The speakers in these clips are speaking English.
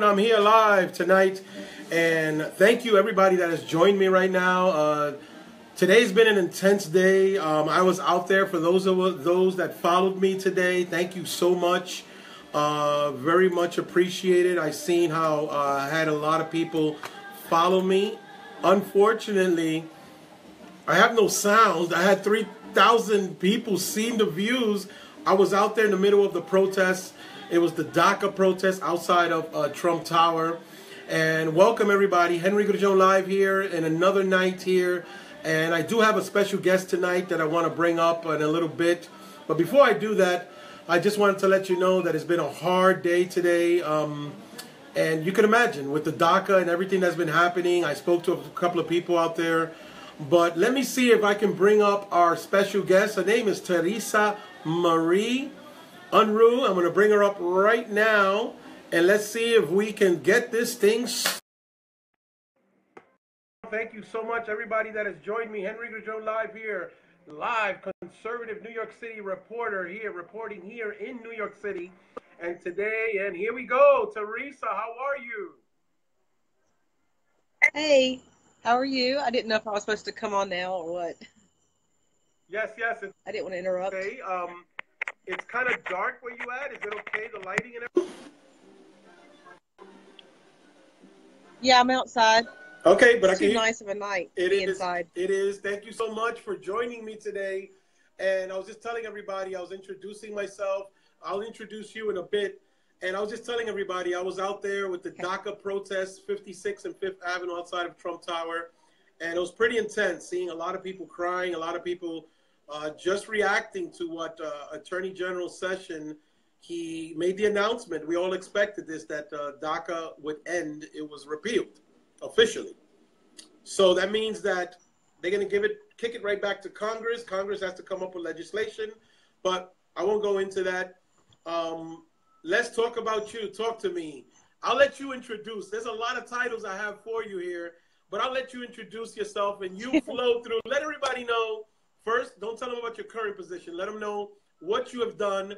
I'm here live tonight, and thank you everybody that has joined me right now. Today's been an intense day. I was out there. For those that followed me today, thank you so much. Very much appreciated. I seen how I had a lot of people follow me. Unfortunately, I have no sound. I had 3,000 people seeing the views. I was out there in the middle of the protests. It was the DACA protest outside of Trump Tower. And welcome everybody. Henry Gurjon live here in another night here. And I do have a special guest tonight that I want to bring up in a little bit. But before I do that, I just wanted to let you know that it's been a hard day today. And you can imagine with the DACA and everything that's been happening. I spoke to a couple of people out there. But let me see if I can bring up our special guest. Her name is Teresa Marie Unrue. I'm going to bring her up right now, and let's see if we can get this thing. Thank you so much, everybody that has joined me. Henry Gurjon live here, live conservative New York City reporter here, reporting here in New York City. And today, and here we go, Teresa, how are you? Hey, how are you? I didn't know if I was supposed to come on now or what. Yes. I didn't want to interrupt. Okay. It's kind of dark where you at. Is it okay, the lighting and everything? Yeah, I'm outside. Okay, but it's too nice of a night to be inside. It is. Thank you so much for joining me today. And I was just telling everybody, I was introducing myself. I'll introduce you in a bit. And I was just telling everybody, I was out there with the DACA protests, 56th and 5th Avenue outside of Trump Tower. And it was pretty intense, seeing a lot of people crying, a lot of people just reacting to what Attorney General Sessions, he made the announcement. We all expected this, that DACA would end. It was repealed officially. So that means that they're going to kick it right back to Congress. Congress has to come up with legislation, but I won't go into that. Let's talk about you. Talk to me. I'll let you introduce. There's a lot of titles I have for you here, but I'll let you introduce yourself and you flow through. Let everybody know. First, don't tell them about your current position. Let them know what you have done,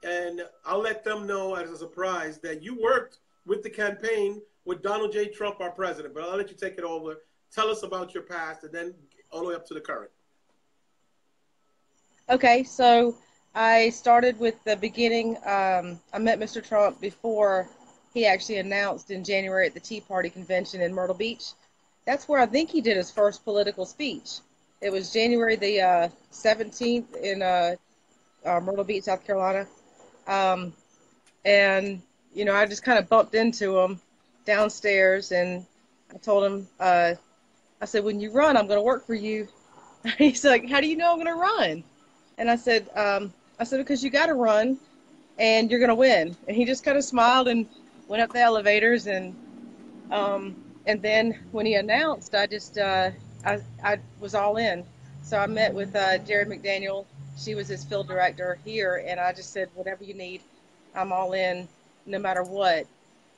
and I'll let them know as a surprise that you worked with the campaign with Donald J. Trump, our president. But I'll let you take it over. Tell us about your past, and then all the way up to the current. Okay, so I started with the beginning. I met Mr. Trump before he actually announced in January at the Tea Party convention in Myrtle Beach. That's where I think he did his first political speech. It was January the 17th in Myrtle Beach, South Carolina. And, you know, I just kind of bumped into him downstairs, and I told him, I said, when you run, I'm going to work for you. He's like, how do you know I'm going to run? And I said, because you got to run and you're going to win. And he just kind of smiled and went up the elevators. And then when he announced, I just, I was all in. So I met with Jared McDaniel. She was his field director here. And I just said, whatever you need, I'm all in. No matter what,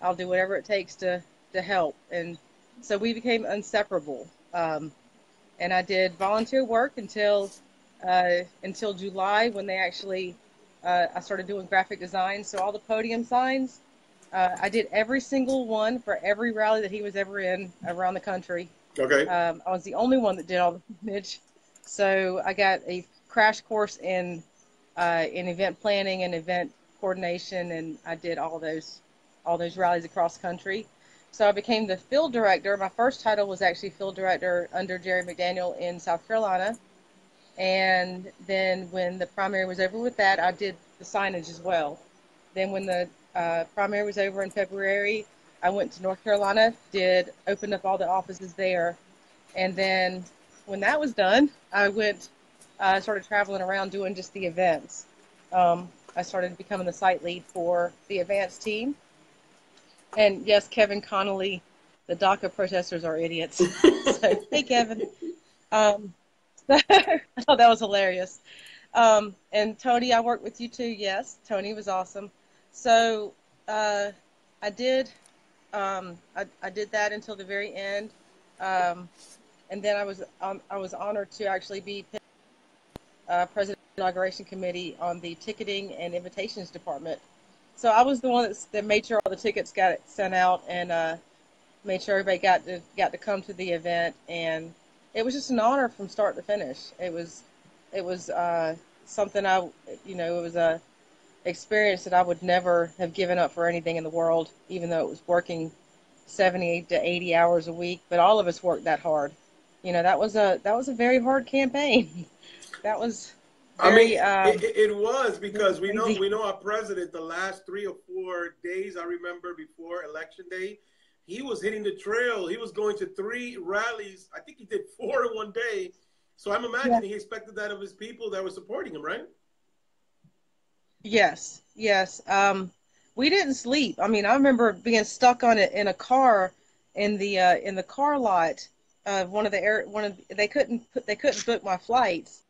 I'll do whatever it takes to help. And so we became inseparable. And I did volunteer work until July, when they actually, I started doing graphic design. So all the podium signs, I did every single one for every rally that he was ever in around the country. Okay. I was the only one that did all the image. So I got a crash course in event planning and event coordination, and I did all those rallies across the country. So I became the field director. My first title was actually field director under Jerry McDaniel in South Carolina. And then when the primary was over with that, I did the signage as well. Then when the primary was over in February, I went to North Carolina, opened up all the offices there. And then when that was done, started traveling around doing just the events. I started becoming the site lead for the advanced team. And yes, Kevin Connolly, the DACA protesters are idiots. So, hey, Kevin. Um, I thought that was hilarious. And Tony, I worked with you too. Yes, Tony was awesome. So uh, I did I did that until the very end, um, and then I was honored to actually be president of the inauguration committee on the ticketing and invitations department. So I was the one that made sure all the tickets got sent out and made sure everybody got to come to the event, and it was just an honor from start to finish. It was something it was a experience that I would never have given up for anything in the world, even though it was working 70 to 80 hours a week. But all of us worked that hard. That was a very hard campaign. That was I mean, very it was because crazy. we know our president the last 3 or 4 days I remember before election day, he was hitting the trail. He was going to 3 rallies. I think he did 4 in one day. So I'm Yeah. imagining he expected that of his people that were supporting him, right? Yes, yes. We didn't sleep. I mean, I remember being stuck on it in a car in the car lot of one of they couldn't book my flights.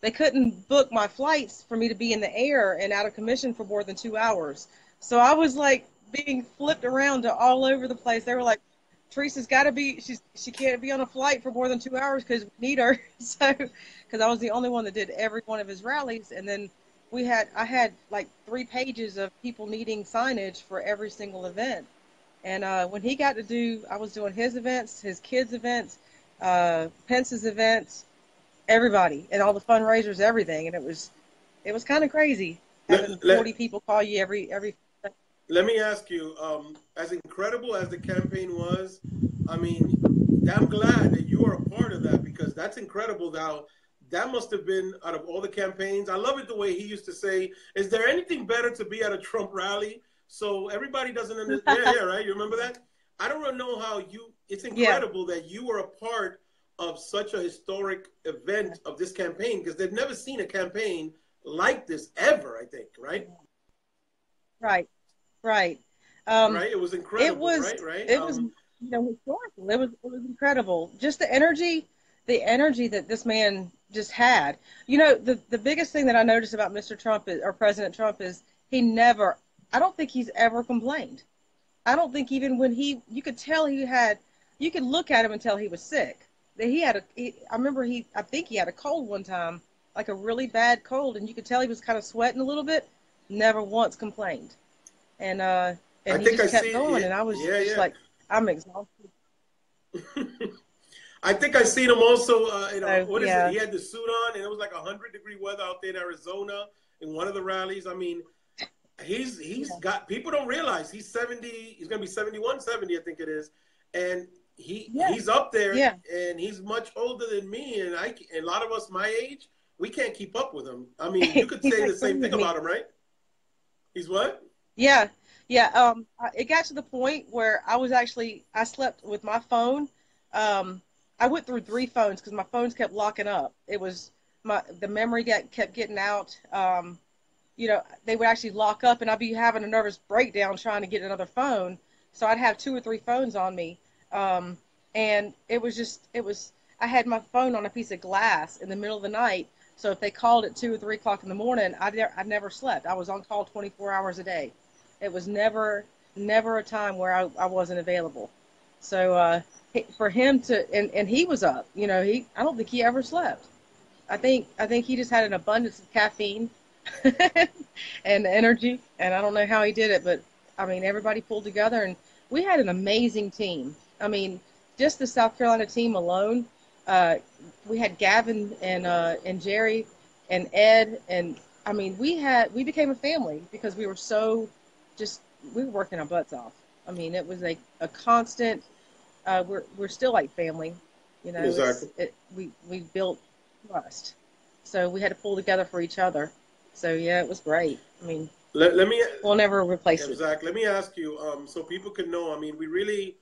They couldn't book my flights for me to be in the air and out of commission for more than 2 hours. So I was like being flipped around to all over the place. They were like, Teresa's got to be, she can't be on a flight for more than 2 hours because we need her. So, because I was the only one that did every one of his rallies. And then I had like 3 pages of people needing signage for every single event. And when he got to I was doing his events, his kids' events, Pence's events, everybody and all the fundraisers, everything, and it was kind of crazy having Let, let, 40 people call you every. let me ask you, as incredible as the campaign was, I mean, I'm glad that you are a part of that because that's incredible. Now, that must have been out of all the campaigns. I love it the way he used to say, "Is there anything better to be at a Trump rally?" So everybody doesn't understand. Yeah, yeah, right. You remember that? I don't really know how you. It's Yeah, incredible that you were a part of such a historic event of this campaign because they've never seen a campaign like this ever. I think, right? right, right. Um, Right? It was it incredible, was right? Right? it was historical. It was incredible. Just the energy that this man just had. The biggest thing that I noticed about Mr. Trump or President Trump is he never. I don't think he's ever complained. I don't think even when you could tell you could look at him and tell he was sick. That I remember I think he had a cold one time, like a really bad cold, and you could tell he was kind of sweating a little bit. Never once complained, and I he think I just kept see. going, Yeah, and I was just yeah, like, I'm exhausted. yeah. I think I seen him also. So What is it? yeah, He had the suit on, and it was like 100-degree weather out there in Arizona in one of the rallies. I mean, he's yeah, got people don't realize he's 70. He's gonna be 71, 70, I think it is, and yeah, he's up there, yeah. and he's much older than me, and a lot of us my age, we can't keep up with him. I mean, you could He's say the like same younger thing than me. about him, right? He's what? Yeah, yeah. It got to the point where I slept with my phone. Um, I went through 3 phones because my phones kept locking up. It was the memory kept getting out. They would actually lock up, and I'd be having a nervous breakdown trying to get another phone. So I'd have 2 or 3 phones on me, um, and it was. I had my phone on a piece of glass in the middle of the night. So if they called at 2 or 3 o'clock in the morning, I never slept. I was on call 24 hours a day. It was never a time where I wasn't available. So for him and he was up. I don't think he ever slept. I think he just had an abundance of caffeine and energy, and I don't know how he did it, but I mean everybody pulled together, and we had an amazing team. I mean, just the South Carolina team alone, we had Gavin and Jerry and Ed, and I mean, we became a family because we were so just we were working our butts off. I mean, it was a constant. We're still like family, you know. Exactly. We built trust, so we had to pull together for each other. So yeah, it was great. I mean, Let me we'll never replace it. exactly. Let me ask you, so people can know. I mean, we really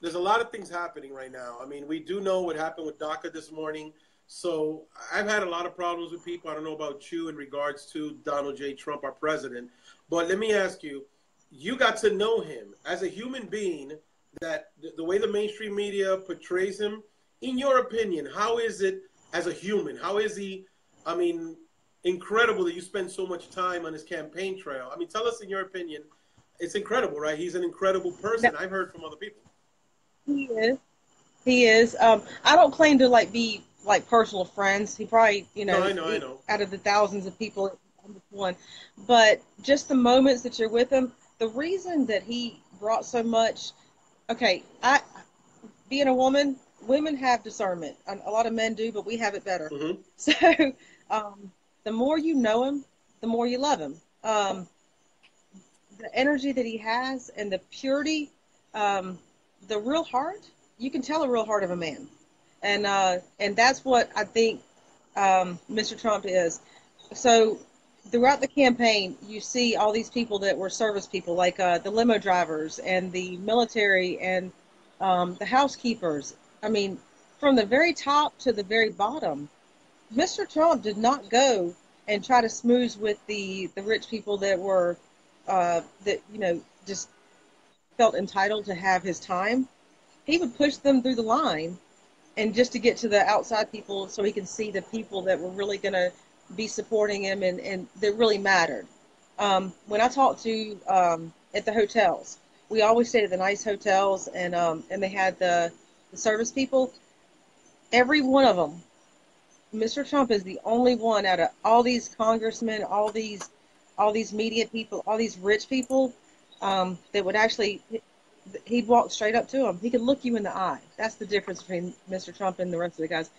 there's a lot of things happening right now. I mean, we do know what happened with DACA this morning. So I've had a lot of problems with people. I don't know about you in regards to Donald J. Trump, our president. But let me ask you, you got to know him as a human being, that the way the mainstream media portrays him, in your opinion, how is it as a human? How is he? I mean, incredible that you spend so much time on his campaign trail. I mean, tell us in your opinion. It's incredible, right? He's an incredible No, person. I've heard from other people. he is. He is. I don't claim to like be like personal friends. He probably, No, I know, I know. out of the thousands of people, I'm just one. But just the moments that you're with him, the reason that he brought so much. Okay, I being a woman, women have discernment. A lot of men do, but we have it better. Hmm. So, um, the more you know him, the more you love him. The energy that he has and the purity, um, the real heart. You can tell a real heart of a man, and that's what I think Mr. Trump is. So throughout the campaign, you see all these people that were service people, like the limo drivers and the military and the housekeepers. I mean, from the very top to the very bottom, Mr. Trump did not go and try to smooth with the rich people that were that just felt entitled to have his time. He would push them through the line and just to get to the outside people so he can see the people that were really going to be supporting him and that really mattered. When I talked to at the hotels, we always stayed at the nice hotels, and they had the service people. Every one of them, Mr. Trump is the only one out of all these congressmen, all these media people, all these rich people that would actually he'd walk straight up to them. He could look you in the eye. That's the difference between Mr. Trump and the rest of the guys.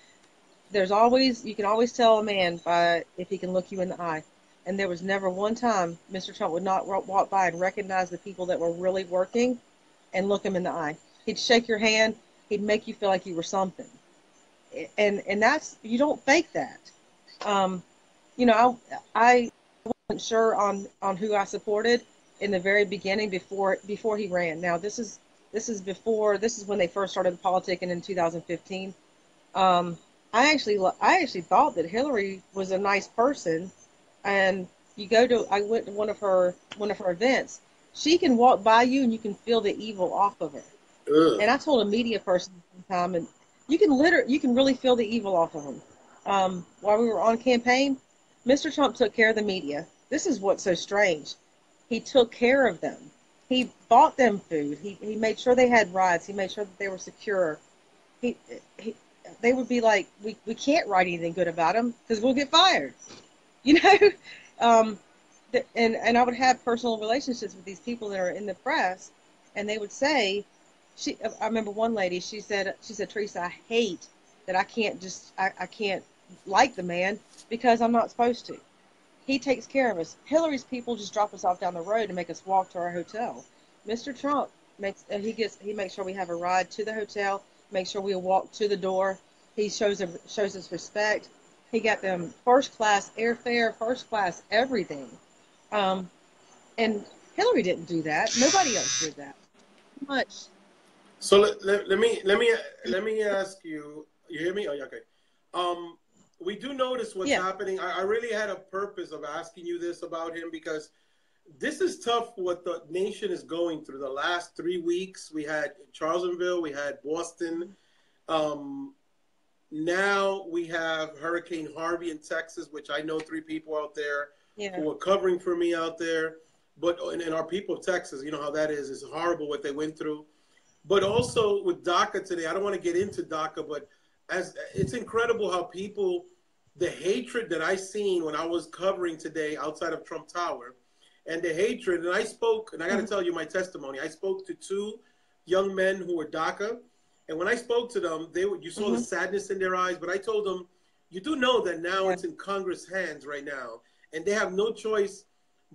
You can always tell a man by if he can look you in the eye. And there was never one time Mr. Trump would not walk by and recognize the people that were really working and look him in the eye. He'd shake your hand. He'd make you feel like you were something. And that's, you don't fake that. Um, I wasn't sure on who I supported in the very beginning before he ran. Now this is when they first started politicking in 2015. Um, I actually thought that Hillary was a nice person, and I went to one of her events. She can walk by you and you can feel the evil off of her. Ugh. And I told a media person one time, and you can really feel the evil off of them. While we were on campaign, Mr. Trump took care of the media. This is what's so strange. He took care of them. He bought them food. He made sure they had rides. He made sure that they were secure. He, he they would be like, we can't write anything good about him because we'll get fired. You know, um, and I would have personal relationships with these people that are in the press, and they would say, I remember one lady. She said, Teresa, I hate that I can't like the man because I'm not supposed to. He takes care of us. Hillary's people just drop us off down the road and make us walk to our hotel. Mr. Trump he makes sure we have a ride to the hotel, makes sure we walk to the door. He shows us respect. He got them first class airfare, first class everything. Um, and Hillary didn't do that. Nobody else did that. Much. So let me ask you. You hear me? Oh, yeah, okay. Um, we do notice what's Yeah. happening. I really had a purpose of asking you this about him because this is tough. What the nation is going through the last 3 weeks. We had Charlestonville. We had Boston. Um, Now we have Hurricane Harvey in Texas, which I know three people out there Yeah. who are covering for me out there. But and our people of Texas, you know how that is. It's horrible what they went through. But also with DACA today, I don't want to get into DACA, but as it's incredible how people, the hatred that I seen when I was covering today outside of Trump Tower, and the hatred, and I spoke, and I got to tell you my testimony. I spoke to two young men who were DACA, and when I spoke to them, you saw the Mm-hmm. sadness in their eyes. But I told them, you do know that now Yeah. it's in Congress' hands right now, and they have no choice.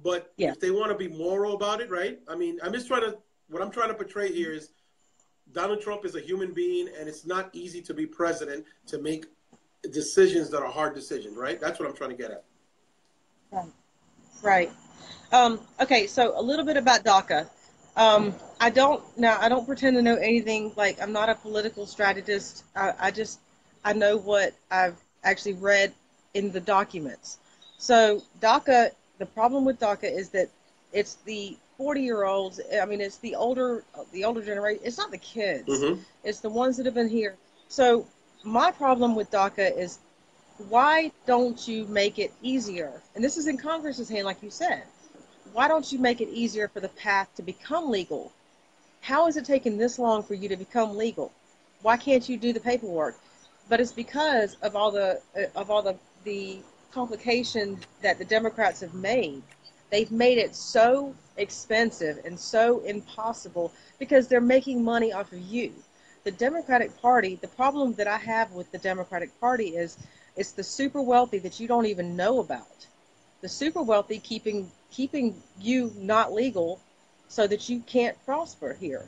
But Yeah. if they want to be moral about it, right? I mean, what I'm trying to portray here is Donald Trump is a human being, and it's not easy to be president to make decisions that are hard decisions, right? That's what I'm trying to get at. Right. Right. Okay, so a little bit about DACA. I don't pretend to know anything. Like, I'm not a political strategist. I know what I've actually read in the documents. So DACA, the problem with DACA is that it's the 40-year-olds. I mean, it's the older generation. It's not the kids. Mm-hmm. It's the ones that have been here. So my problem with DACA is, why don't you make it easier? And this is in Congress's hand, like you said. Why don't you make it easier for the path to become legal? How is it taking this long for you to become legal? Why can't you do the paperwork? But it's because of all the complications that the Democrats have made. They've made it so expensive and so impossible because they're making money off of you. The Democratic Party, the problem that I have with the Democratic Party is it's the super wealthy that you don't even know about. The super wealthy keeping you not legal so that you can't prosper here.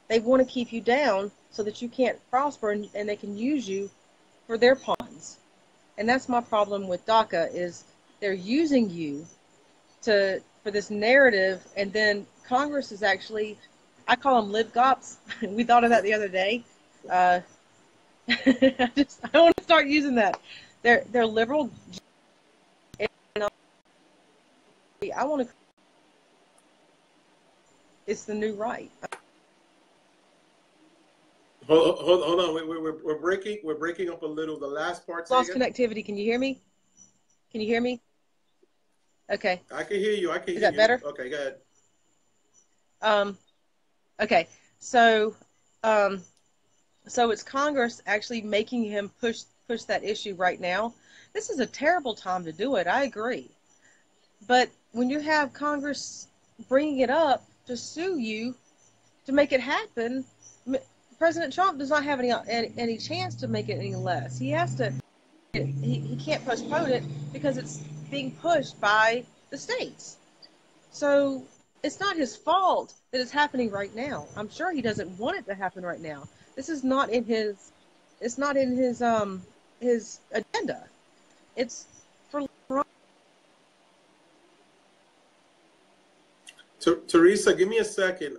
They want to keep you down so that you can't prosper, and they can use you for their pawns. And that's my problem with DACA is they're using you for this narrative, and then Congress is actually, I call them lib gops. We thought of that the other day. I want to start using that. They're liberal. I want to. It's the new right. Hold on. We're breaking up a little. The last part. Lost connectivity. Can you hear me? Can you hear me? Okay. I can hear you. Is that better? Okay, go ahead. Okay. So it's Congress actually making him push that issue right now. This is a terrible time to do it. I agree. But when you have Congress bringing it up to sue you to make it happen, President Trump does not have any chance to make it any less. He has to. He can't postpone it because it's being pushed by the states. So it's not his fault that it's happening right now. I'm sure he doesn't want it to happen right now. This is not in his. It's not in his agenda. It's for. Teresa, give me a second.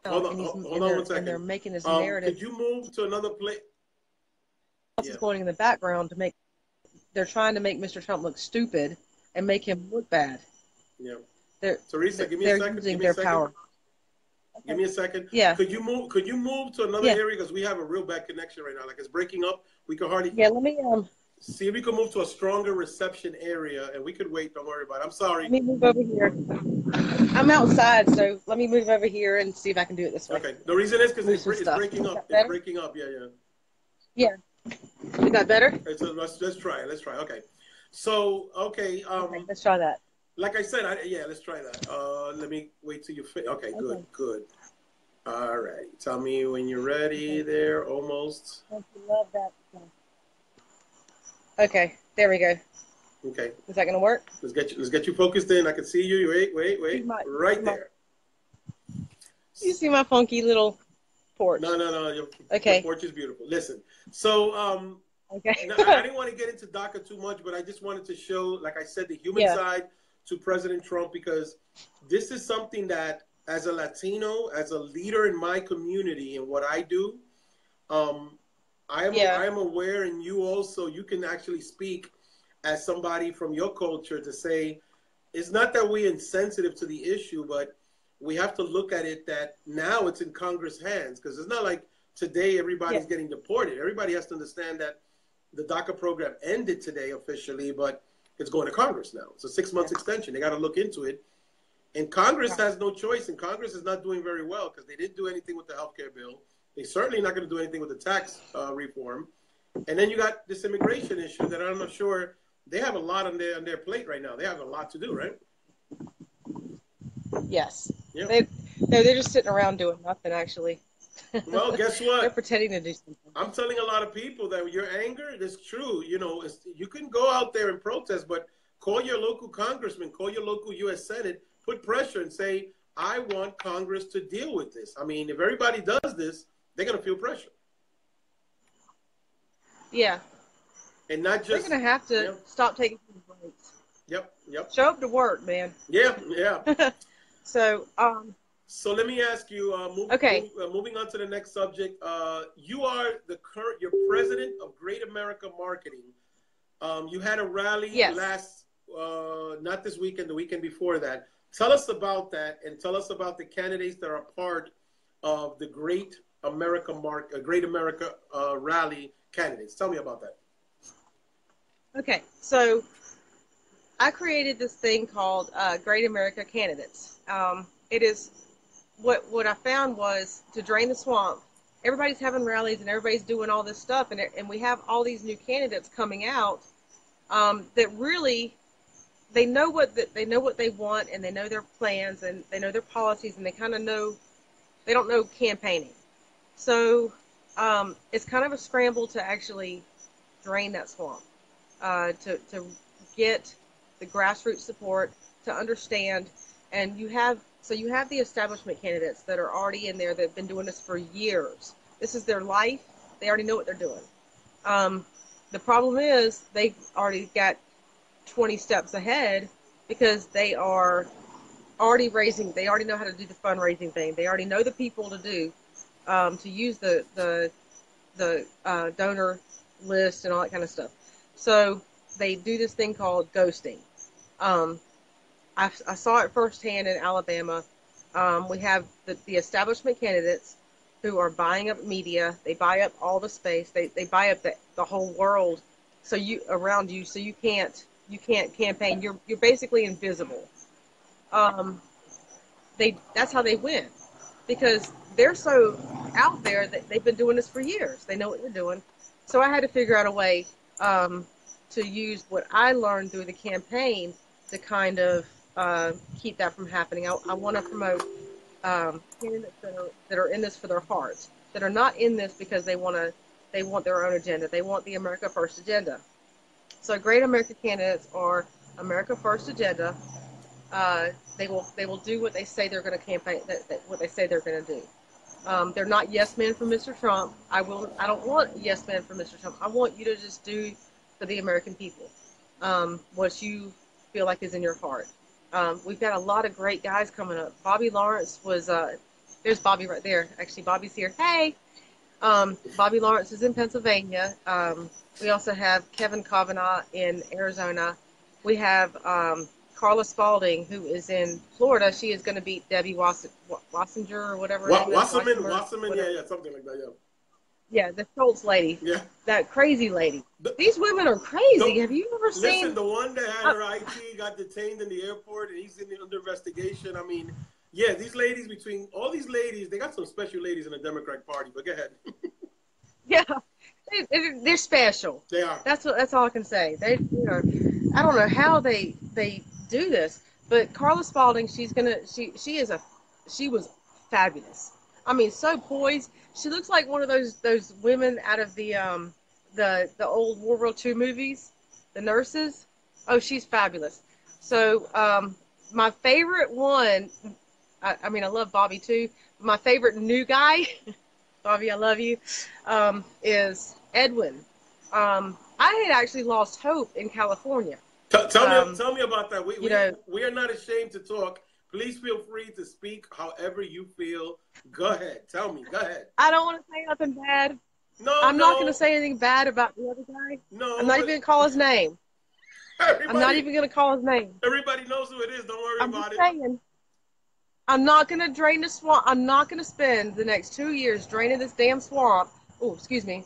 Hold on 1 second. And they're making this narrative. Could you move to another place? What's going in the background to make? They're trying to make Mr. Trump look stupid and make him look bad. Yeah. Teresa, give me a second. Using their power. Give me a second. Yeah. Could you move to another area, because we have a real bad connection right now. Like, it's breaking up. We can hardly. Yeah. Let me see if we can move to a stronger reception area, and we could wait. Don't worry about it. I'm sorry. Let me move over here. I'm outside, so let me move over here and see if I can do it this way. Okay. The reason is because it's breaking up. It's breaking up. Yeah. Yeah. Is that better? So let's try it. Okay. So okay. Let's try that. Like I said, let's try that. Let me wait till you fit. Okay. Good. All right. Tell me when you're ready. There, almost. Don't you love that? Okay. There we go. Okay. Is that gonna work? Let's get you focused in. I can see you. Wait. Right there. You see my funky little porch? No. Your porch is beautiful. Listen. So okay. I didn't want to get into DACA too much, but I just wanted to show, like I said, the human side to President Trump, because this is something that, as a Latino, as a leader in my community and what I do, I am aware, and you also, you can actually speak as somebody from your culture to say, it's not that we're insensitive to the issue, but we have to look at it that now it's in Congress' hands, because it's not like today everybody's getting deported. Everybody has to understand that the DACA program ended today officially, but it's going to Congress now. It's a 6 months extension. They got to look into it. And Congress has no choice, and Congress is not doing very well because they didn't do anything with the health care bill. They're certainly not going to do anything with the tax reform. And then you got this immigration issue that I'm not sure, they have a lot on their plate right now. They have a lot to do, right? Yes. Yeah. They're just sitting around doing nothing, actually. Well, guess what? They're pretending to do something. I'm telling a lot of people that your anger is true. You know, you can go out there and protest, but call your local congressman, call your local U.S. Senate, put pressure and say, I want Congress to deal with this. I mean, if everybody does this, they're going to feel pressure. Yeah. And not They're just, going to have to yeah, stop taking breaks. yep, yep. Show up to work, man. Yeah, yeah. So, So let me ask you, okay. moving on to the next subject. You are you're president of Great America Marketing. You had a rally Yes. last, not this weekend, the weekend before that. Tell us about that, and tell us about the candidates that are part of the Great America Rally candidates. Tell me about that. Okay. So I created this thing called Great America Candidates. It is what I found was to drain the swamp. Everybody's having rallies and everybody's doing all this stuff, and we have all these new candidates coming out that really they know what they want, and they know their plans, and they know their policies, and they kind of know they don't know campaigning. So it's kind of a scramble to actually drain that swamp, to get the grassroots support, to understand, and you have the establishment candidates that are already in there that have been doing this for years. This is their life. They already know what they're doing. The problem is they've already got 20 steps ahead because they are already raising. They already know how to do the fundraising thing. They already know the people to use the donor list and all that kind of stuff. So they do this thing called ghosting. Um, I saw it firsthand in Alabama. We have the establishment candidates who are buying up media. They buy up all the space. They buy up the whole world, so around you, so you can't campaign. You're basically invisible. Um, that's how they win, because they're so out there that they've been doing this for years. They know what they're doing. So I had to figure out a way to use what I learned through the campaign to kind of keep that from happening. I want to promote candidates that are in this for their hearts, that are not in this because they want their own agenda. They want the America First agenda. So Great America candidates are America First agenda. They will do what they say they're going to campaign. What they say they're going to do. They're not yes men for Mr. Trump. I don't want yes men for Mr. Trump. I want you to just do for the American people what you feel like is in your heart. We've got a lot of great guys coming up. Bobby Lawrence was there's Bobby right there. Actually, Bobby's here. Hey, Bobby Lawrence is in Pennsylvania. We also have Kevin Kavanaugh in Arizona. We have Carla Spalding, who is in Florida. She is going to beat Debbie Wassinger or whatever. Wasserman, yeah, something like that, yeah. Yeah, the Schultz lady. Yeah. That crazy lady. These women are crazy. Have you ever seen? Listen, the one that had her IT got detained in the airport and he's under investigation. I mean, yeah, these ladies, between all these ladies, they got some special ladies in the Democratic Party, but go ahead. Yeah, they're special. They are. That's all I can say. I don't know how they do this, but Carla Spalding, she was fabulous. I mean, so poised. She looks like one of those women out of the old World War II movies, the nurses. Oh, she's fabulous. So my favorite one, I mean, I love Bobby too. But my favorite new guy, Bobby, I love you, is Edwin. I had actually lost hope in California. Tell me about that. We are not ashamed to talk. Please feel free to speak however you feel. Go ahead. Tell me. Go ahead. I don't want to say nothing bad. I'm not going to say anything bad about the other guy. No. I'm not even going to call his name. I'm not even going to call his name. Everybody knows who it is. Don't worry about it. Saying, I'm not going to drain the swamp. I'm not going to spend the next 2 years draining this damn swamp. Oh, excuse me.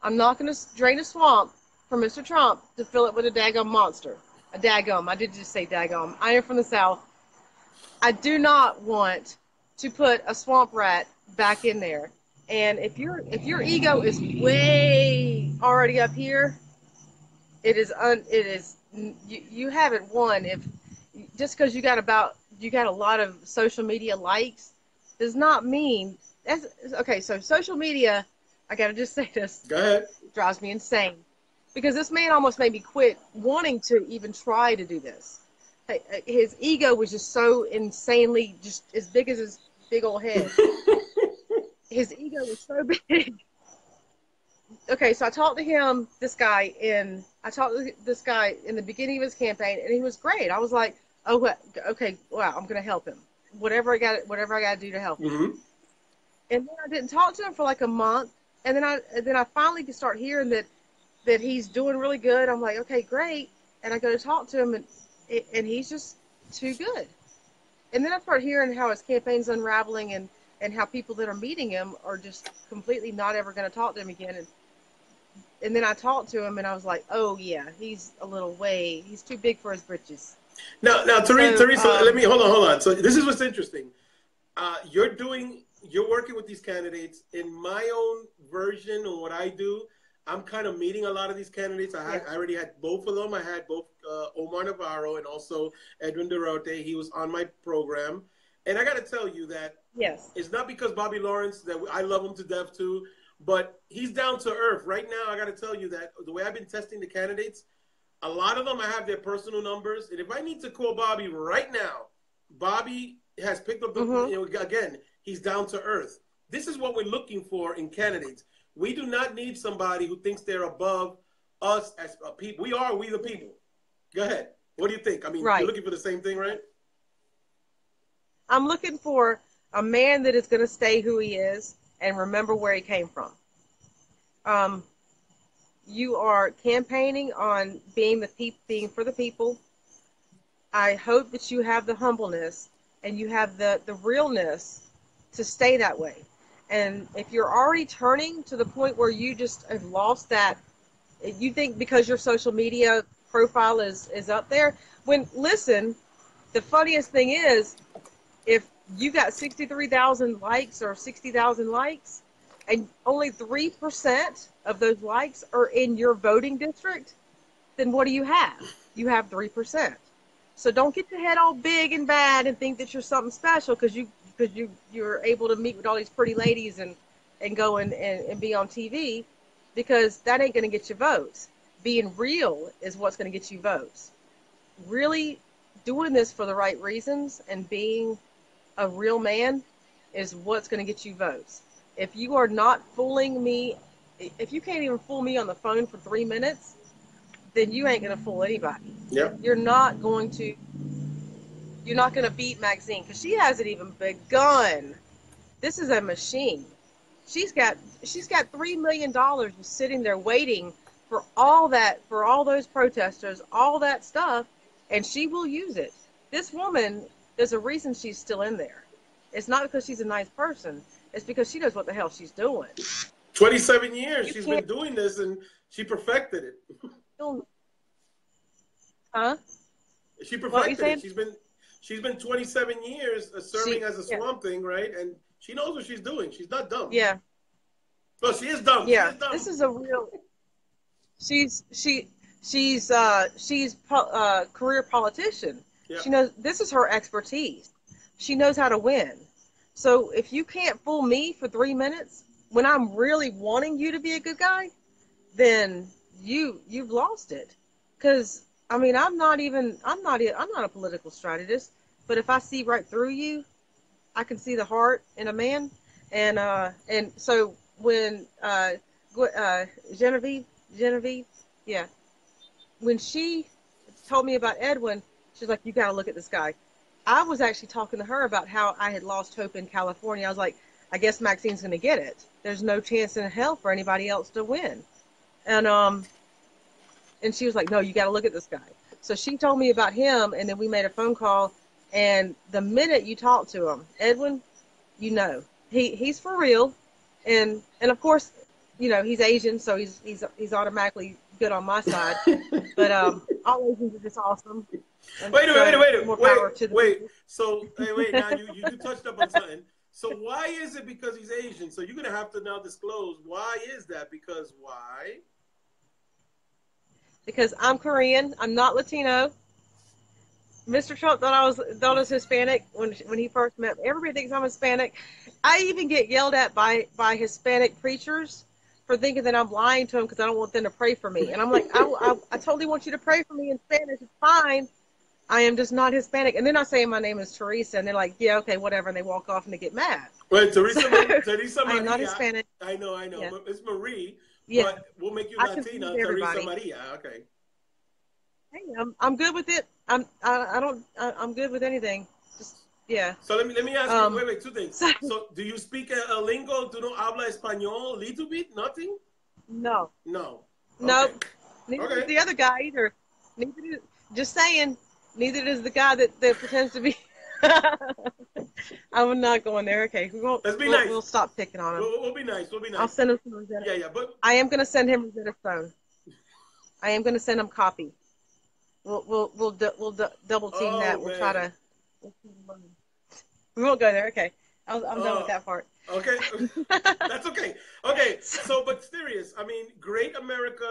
I'm not going to drain a swamp for Mr. Trump to fill it with a daggum monster. A daggum. I did just say daggum. I am from the South. I do not want to put a swamp rat back in there. And if your ego is way already up here, you haven't won. If just because you got a lot of social media likes does not mean that's okay. So social media, I gotta just say this. Go ahead. Drives me insane. because this man almost made me quit wanting to even try to do this. His ego was just so insanely, just as big as his big old head. His ego was so big. Okay, so I talked to this guy in the beginning of his campaign, and he was great. I was like, oh, okay, wow, I'm gonna help him. Whatever I got to do to help him. Mm-hmm. And then I didn't talk to him for like a month, and then I finally could start hearing that he's doing really good. I'm like, okay, great. And I go to talk to him, and he's just too good. And then I start hearing how his campaign's unraveling, and how people that are meeting him are just completely not ever going to talk to him again. And then I talked to him, and I was like, oh yeah, he's too big for his britches. Now, Teresa, let me hold on. So this is what's interesting. You're working with these candidates. In my own version of what I do, I'm kind of meeting a lot of these candidates. I already had both of them. I had both Omar Navarro and also Edwin Durote. He was on my program. And I got to tell you that it's not because Bobby Lawrence, that I love him to death too, but he's down to earth. Right now, I got to tell you that the way I've been testing the candidates, a lot of them, I have their personal numbers. And if I need to call Bobby right now, Bobby has picked up the, again, he's down to earth. This is what we're looking for in candidates. We do not need somebody who thinks they're above us as people. We the people. Go ahead. What do you think? I mean, You're looking for the same thing, right? I'm looking for a man that is going to stay who he is and remember where he came from. You are campaigning on being for the people. I hope that you have the humbleness and you have the realness to stay that way. And if you're already turning to the point where you just have lost that, you think because your social media profile is up there, the funniest thing is, if you got 63,000 likes or 60,000 likes, and only 3% of those likes are in your voting district, then what do you have? You have 3%. So don't get your head all big and bad and think that you're something special because you're able to meet with all these pretty ladies and go and be on TV, because that ain't going to get you votes. Being real is what's going to get you votes. Really doing this for the right reasons and being a real man is what's going to get you votes. If you are not fooling me, if you can't even fool me on the phone for 3 minutes, then you ain't going to fool anybody. Yep. You're not going to beat Maxine, because she hasn't even begun. This is a machine. She's got $3 million just sitting there waiting for all those protesters, all that stuff, and she will use it. This woman, there's a reason she's still in there. It's not because she's a nice person. It's because she knows what the hell she's doing. 27 years she's been doing this, and she perfected it. Huh? She perfected it. She's been 27 years serving as a Swamp Thing, right? And she knows what she's doing. She's not dumb. Yeah. Well, she is dumb. Yeah. She is dumb. This is a real. She's career politician. Yeah. She knows this is her expertise. She knows how to win. So if you can't fool me for 3 minutes when I'm really wanting you to be a good guy, then you've lost it. Because I mean, I'm not a political strategist, but if I see right through you, I can see the heart in a man. And so when Genevieve, yeah, when she told me about Edwin, she's like, you got to look at this guy. I was actually talking to her about how I had lost hope in California. I was like, I guess Maxine's going to get it. There's no chance in hell for anybody else to win. And she was like, no, you got to look at this guy. So she told me about him, and then we made a phone call. And the minute you talk to him, Edwin, you know, he's for real. And of course, you know, he's Asian, so he's automatically good on my side. But all Asians are just awesome. Wait. So, now you touched up on something. So why is it because he's Asian? So you're going to have to now disclose why is that? Because why? Because I'm Korean. I'm not Latino. Mr. Trump thought I was Hispanic when he first met me. Everybody thinks I'm Hispanic. I even get yelled at by Hispanic preachers for thinking that I'm lying to them because I don't want them to pray for me. And I'm like, I totally want you to pray for me in Spanish. It's fine. I am just not Hispanic. And then I say my name is Teresa, and they're like, yeah, okay, whatever. And they walk off and they get mad. Wait, So Teresa I am not Maria. Hispanic. I know. Yeah. But it's Marie, Yeah. but we'll make you I confuse Latina, Teresa everybody. Maria. Okay. Hey, I'm good with it. I'm good with anything. Just, yeah. So let me ask you. Um, Wait, two things. so, So do you speak a lingo? Do no habla español? Little bit? Nothing? no, No. Okay. nope. Neither does Okay. the other guy either. Neither does, just saying, neither does the guy that pretends to be. I'm not going there. Okay, Let's be nice. we'll stop picking on him. We'll be nice. We'll be I'll nice. send him some Rosetta. Yeah, yeah. But I am going to send him Rosetta Stone. I am going to send him copy. We'll double team that. oh We'll try man. to. We won't go there. Okay, I'm done with Oh, that part. okay. That's okay. Okay. So, but serious. I mean, Great America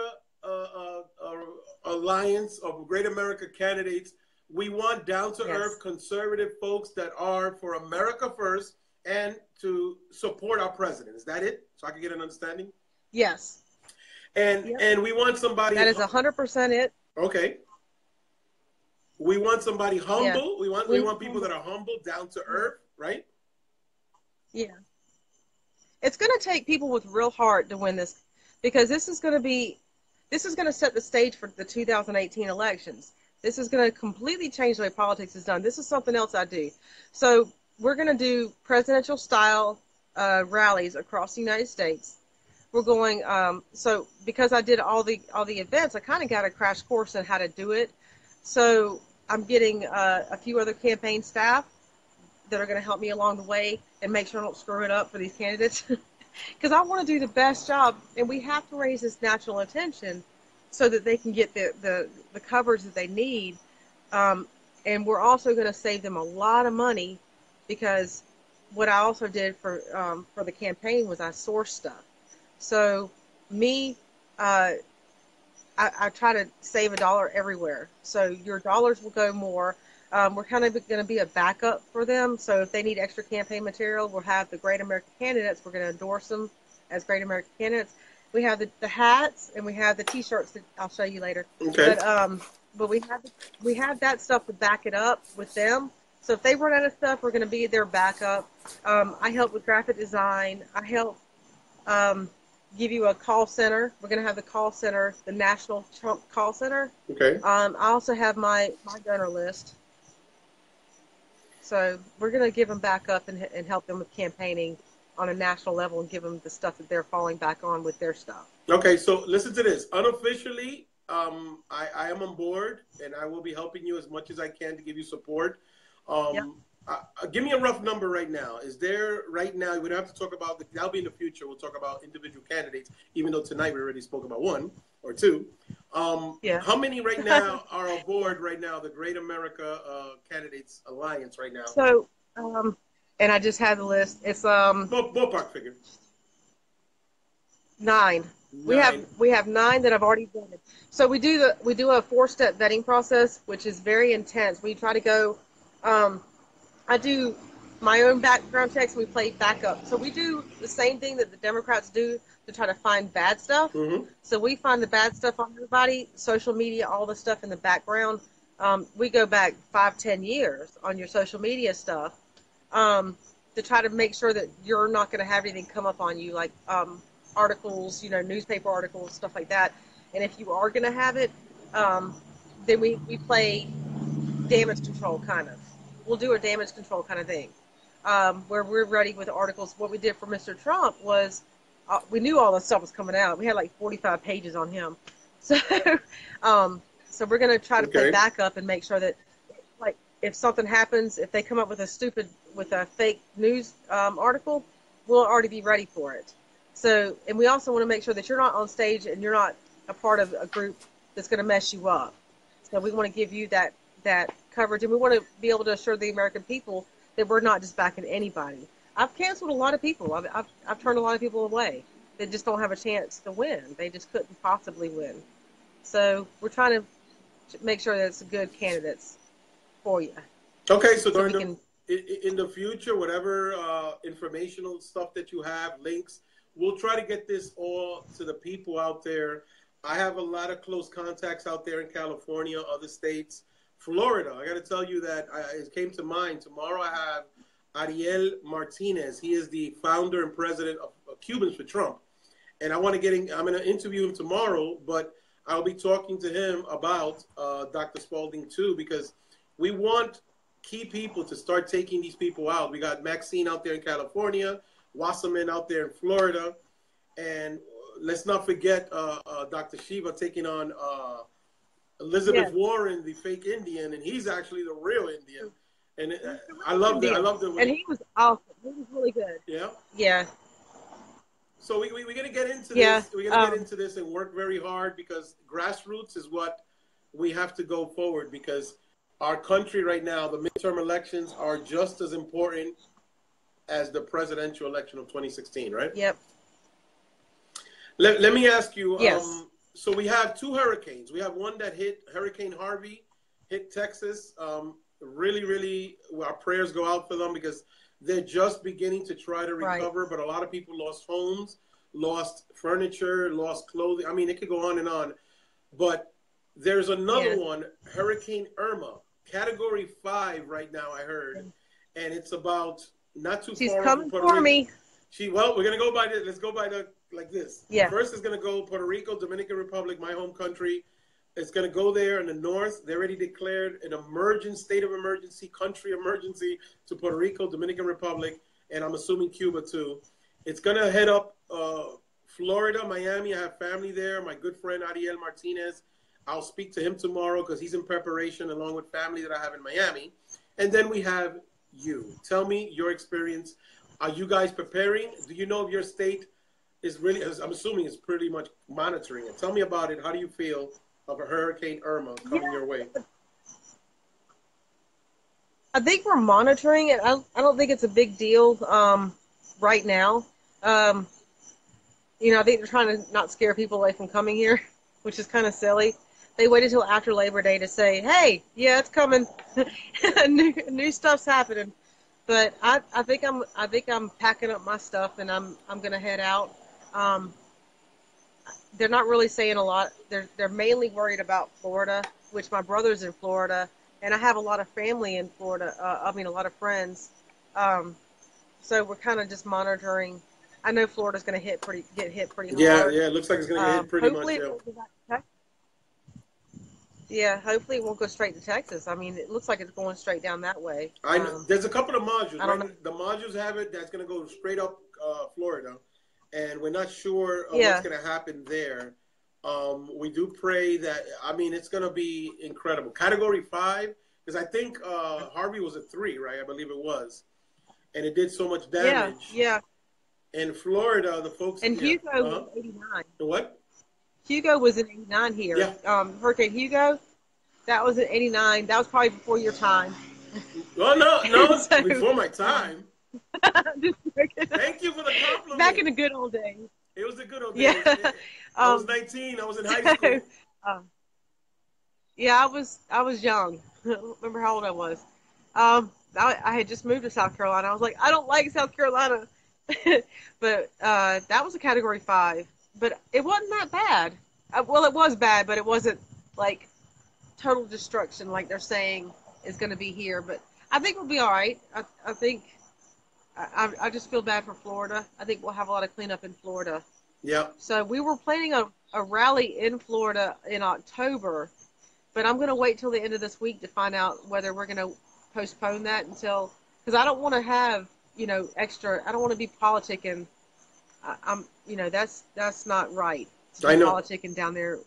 Alliance of Great America candidates. We want down to earth Yes. conservative folks that are for America first and to support our president. Is that it? So I can get an understanding. Yes. And Yep. and we want somebody. That is 100% it. Okay. We want somebody Yeah. humble. We want people that are humble, down to earth, right? Yeah. It's going to take people with real heart to win this, because this is going to set the stage for the 2018 elections. This is going to completely change the way politics is done. This is something else I do. So we're going to do presidential style rallies across the United States. We're going. So because I did all the events, I kind of got a crash course on how to do it. So I'm getting a few other campaign staff that are going to help me along the way and make sure I don't screw it up for these candidates. Because I want to do the best job, and we have to raise this national attention so that they can get the coverage that they need. And we're also going to save them a lot of money, because what I also did for the campaign was I sourced stuff. So me, I try to save a dollar everywhere. So your dollars will go more. We're kind of going to be a backup for them. So if they need extra campaign material, we'll have the Great American Candidates. We're going to endorse them as Great American Candidates. We have the hats, and we have the T-shirts that I'll show you later. Okay. But we have that stuff to back it up with them. So if they run out of stuff, we're going to be their backup. I help with graphic design. I help give you a call center. We're going to have the call center, the National Trump Call Center. Okay. I also have my donor list. So we're going to give them back up and help them with campaigning on a national level and give them the stuff that they're falling back on with their stuff. Okay, so listen to this. Unofficially, I am on board, and I will be helping you as much as I can to give you support. Yep. Give me a rough number right now. Is there right now? We don't have to talk about that'll be in the future. We'll talk about individual candidates, even though tonight we already spoke about one or two. Yeah. How many right now are on board right now? The Great America Candidates Alliance right now. So, and I just had the list. It's Ballpark figure. 9. We have 9 that I've already done. So we do a 4-step vetting process, which is very intense. We try to go. I do my own background checks. We play backup. So we do the same thing that the Democrats do to try to find bad stuff. Mm-hmm. So we find the bad stuff on everybody, social media, all the stuff in the background. We go back 5-10 years on your social media stuff to try to make sure that you're not going to have anything come up on you, like articles, newspaper articles, stuff like that. And if you are going to have it, then we play damage control kind of. We'll do a damage control kind of thing, where we're ready with articles. What we did for Mr. Trump was we knew all this stuff was coming out. We had like 45 pages on him. So so we're going to try to play backup and make sure that, like, if something happens, if they come up with a fake news article, we'll already be ready for it. So, and we also want to make sure that you're not on stage and you're not a part of a group that's going to mess you up. So we want to give you that coverage, and we want to be able to assure the American people that we're not just backing anybody. I've canceled a lot of people. I've turned a lot of people away that just don't have a chance to win. They just couldn't possibly win. So we're trying to make sure that it's good candidates for you. Okay, so in the future, whatever informational stuff that you have, links, we'll try to get this all to the people out there. I have a lot of close contacts out there in California, other states, Florida. I got to tell you that it came to mind. Tomorrow I have Ariel Martinez. He is the founder and president of Cubans for Trump. And I want to get in, I'm going to interview him tomorrow, but I'll be talking to him about Dr. Spalding too, because we want key people to start taking these people out. We got Maxine out there in California, Wasserman out there in Florida, and let's not forget Dr. Shiva taking on Elizabeth Warren, the fake Indian, and he's actually the real Indian. And I loved it. I loved it. And he was awesome. He was really good. Yeah. Yeah. So we're going to get into this. We're going to get into this and work very hard, because grassroots is what we have to go forward, because our country right now, the midterm elections are just as important as the presidential election of 2016, right? Yep. Let me ask you, yes. So we have two hurricanes. We have one that hit, Hurricane Harvey, hit Texas. Really, our prayers go out for them, because they're just beginning to try to recover. Right. But a lot of people lost homes, lost furniture, lost clothing. I mean, it could go on and on. But there's another one, Hurricane Irma, Category 5 right now, I heard. And it's about not too far. She's coming for me. Well, we're going to go by this. Let's go by like this. Yeah. First is going to go Puerto Rico, Dominican Republic, my home country. It's going to go there in the north. They already declared an state of emergency, country emergency to Puerto Rico, Dominican Republic, and I'm assuming Cuba too. It's going to head up Florida, Miami. I have family there. My good friend Ariel Martinez. I'll speak to him tomorrow because he's in preparation along with family that I have in Miami. And then we have you. Tell me your experience. Are you guys preparing? Do you know if your state is really, I'm assuming, is pretty much monitoring it? Tell me about it. How do you feel of a Hurricane Irma coming your way? I think we're monitoring it. I don't think it's a big deal right now. I think they're trying to not scare people away from coming here, which is kind of silly. They waited until after Labor Day to say, "Hey, yeah, it's coming. new stuff's happening." But I think I'm packing up my stuff and I'm gonna head out. They're not really saying a lot. They're mainly worried about Florida, which my brother's in Florida, and I have a lot of family in Florida. A lot of friends. So we're kind of just monitoring. I know Florida's going to get hit pretty hard. Yeah, it looks like it's going to get hit pretty much. Yeah, hopefully it won't go straight to Texas. I mean, it looks like it's going straight down that way. I know. There's a couple of modules. I don't know. The modules have it that's going to go straight up Florida, and we're not sure what's going to happen there. We do pray that, it's going to be incredible. Category 5, because I think Harvey was a 3, right? I believe it was. And it did so much damage. Yeah. In Florida, the folks... And Hugo was 89. The what? Hugo was in 89 here. Yeah. Hurricane Hugo, that was in 89. That was probably before your time. Well, no, so, before my time. Thank you for the compliment. Back in the good old days. It was the good old days. Yeah. I was 19. I was in high school. Yeah, I was young. I don't remember how old I was. I had just moved to South Carolina. I was like, I don't like South Carolina. But that was a Category 5. But it wasn't that bad. Well, it was bad, but it wasn't like total destruction like they're saying is going to be here. But I think we'll be all right. I think I just feel bad for Florida. I think we'll have a lot of cleanup in Florida. Yeah. So we were planning a rally in Florida in October, but I'm going to wait till the end of this week to find out whether we're going to postpone that until, because I don't want to have, extra, I don't want to be politicking. That's not right. I know. Politicking down there,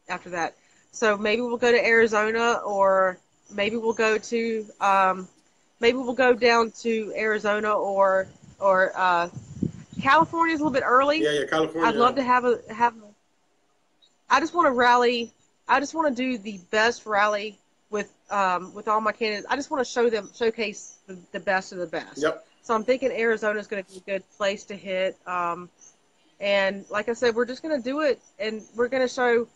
after that. So maybe we'll go to Arizona, or maybe we'll go to, down to Arizona or California's a little bit early. Yeah, California. I'd love to have I just want to rally. I just want to do the best rally with all my candidates. I just want to showcase the best of the best. Yep. So I'm thinking Arizona is going to be a good place to hit. And like I said, we're just going to do it, and we're going to show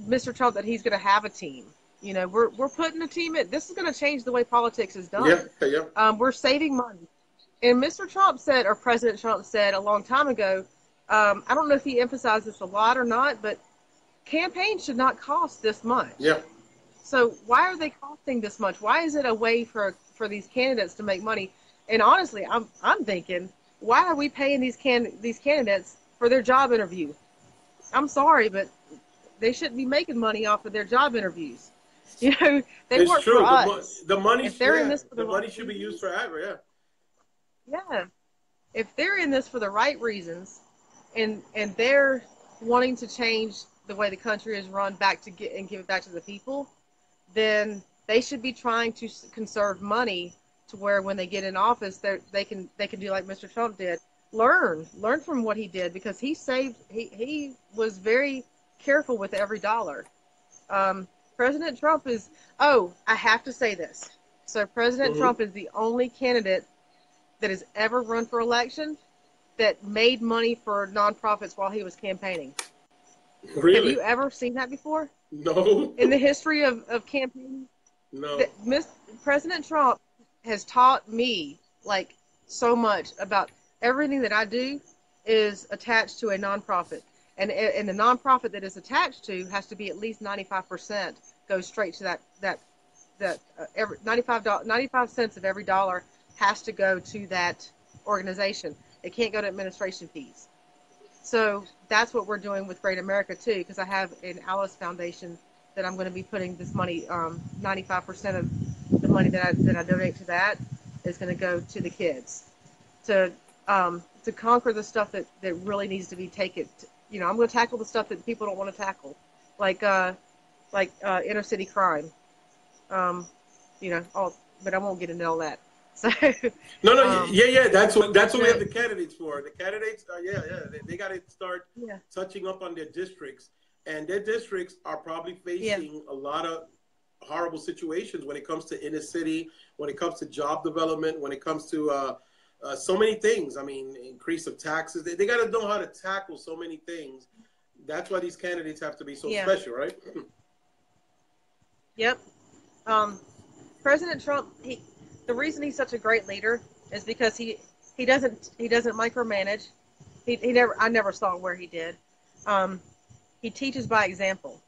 Mr. Trump that he's going to have a team. We're putting a team in. This is going to change the way politics is done. Yeah. We're saving money. And Mr. Trump said, or President Trump said a long time ago, I don't know if he emphasized this a lot or not, but campaigns should not cost this much. Yeah, So why are they costing this much? Why is it a way for these candidates to make money? And honestly, I'm thinking, why are we paying these candidates for their job interview? I'm sorry, but they shouldn't be making money off of their job interviews. You know, they it's work for true. us. The money, If they're in yeah, this for the the right money should be used reasons, forever. Yeah. yeah. If they're in this for the right reasons, and they're wanting to change the way the country is run back to get and give it back to the people, then they should be trying to conserve money to where when they get in office, they can do like Mr. Trump did, learn from what he did, because he was very careful with every dollar. President Trump is, oh, I have to say this. So President Hmm. Trump is the only candidate that has ever run for election that made money for nonprofits while he was campaigning. Have Really? you ever seen that before No. in the history of campaigning? No. That President Trump has taught me like so much about everything that I do is attached to a nonprofit, and the nonprofit that is attached to has to be at least 95% goes straight to that every 95 cents of every dollar has to go to that organization. It can't go to administration fees. So that's what we're doing with Great America too, because I have an Alice Foundation that I'm going to be putting this money. 95% of the money that I donate to that is going to go to the kids to conquer the stuff that really needs to be taken. I'm going to tackle the stuff that people don't want to tackle, like inner city crime. Um, but I won't get into all that. So, No, no, um, yeah, yeah. That's what we have the the candidates for. The candidates, yeah, yeah. They got to start yeah, touching up on their districts, and their districts are probably yeah, facing a lot of horrible situations when it comes to inner city, when it comes to job development, when it comes to so many things. I mean, increase of taxes. They got to know how to tackle so many things. That's why these candidates have to be so yeah, special, right? yep. Um, President Trump, the reason he's such a great leader is because he doesn't micromanage. He never I never saw where he did. Um, he teaches by example.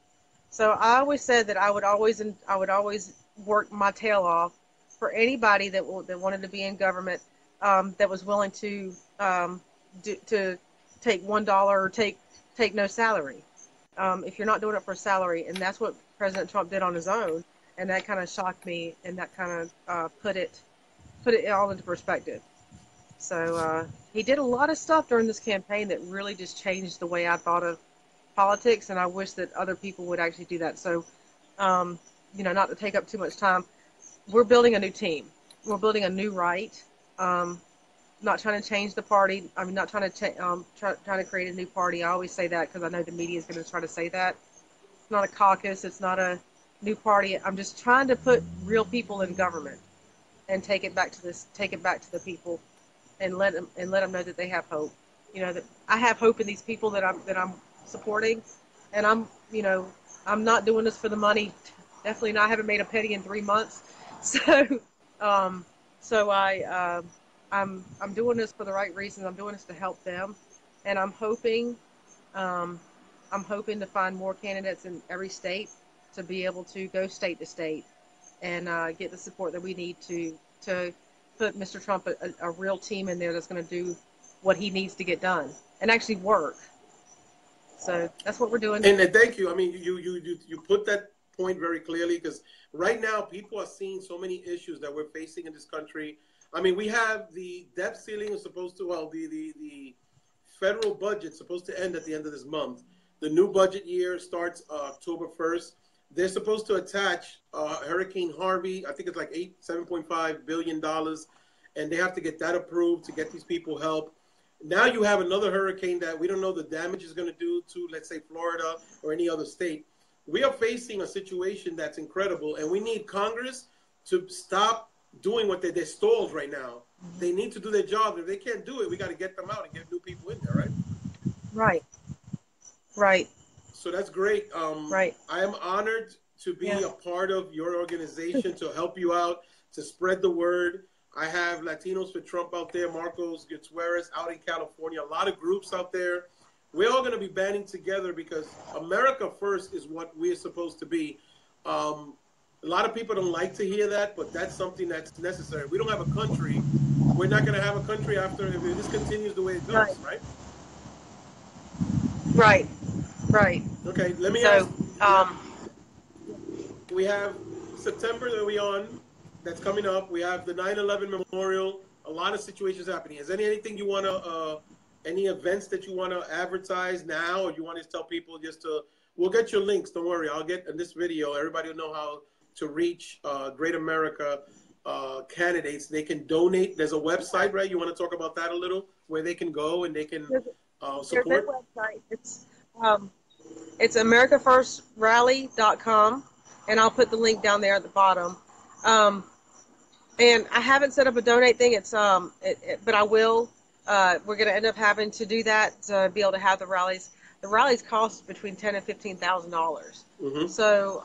So I always said that I would always work my tail off for anybody that wanted to be in government, that was willing to to take $1 or take no salary. If you're not doing it for a salary, and that's what President Trump did on his own, and that kind of shocked me, and that kind of put it all into perspective. So he did a lot of stuff during this campaign that really just changed the way I thought of politics, and I wish that other people would actually do that. So, um, not to take up too much time, we're building a new team. We're building a new right. Um, not trying to change the party. I mean, not trying to trying to create a new party. I always say that because I know the media is going to try to say that. It's not a caucus. It's not a new party. I'm just trying to put real people in government and take it back to the people, and let them know that they have hope. That I have hope in these people that I'm supporting, and I'm not doing this for the money. Definitely not. I haven't made a penny in 3 months, so um, so I'm doing this for the right reasons. I'm doing this to help them, and um, I'm hoping to find more candidates in every state to be able to go state to state and get the support that we need to put Mr. Trump a real team in there that's going to do what he needs to get done and actually work. So that's what we're doing. And thank you. I mean, you put that point very clearly because right now people are seeing so many issues that we're facing in this country. I mean, we have the debt ceiling is supposed to the federal budget supposed to end at the end of this month. The new budget year starts October 1st. They're supposed to attach Hurricane Harvey. I think it's like $7.5 billion, and they have to get that approved to get these people help. Now you have another hurricane that we don't know the damage is going to do to, let's say, Florida or any other state. We are facing a situation that's incredible, and we need Congress to stop doing what they're stalled right now. They need to do their job. If they can't do it, we got to get them out and get new people in there, right? Right, right, So that's great. right. I am honored to be Yeah, a part of your organization to help you out, to spread the word. I have Latinos for Trump out there, Marcos Gutierrez out in California, a lot of groups out there. We're all going to be banding together because America first is what we're supposed to be. A lot of people don't like to hear that, but that's something that's necessary. We don't have a country. We're not going to have a country after if this continues the way it Right. goes, right? Right. Right. Okay, let me So, ask. We have September that we on that's coming up. We have the 9/11 memorial. A lot of situations happening. Is there anything you want to, any events that you want to advertise now, or you want to tell people just to? We'll get your links. Don't worry. I'll get in this video. Everybody will know how to reach Great America candidates. They can donate. There's a website, right? You want to talk about that a little, where they can go and they can support. there's a website. It's americafirstrally.com, and I'll put the link down there at the bottom. And I haven't set up a donate thing. But I will. We're going to end up having to do that to be able to have the rallies. The rallies cost between $10,000 and $15,000. Mm-hmm. So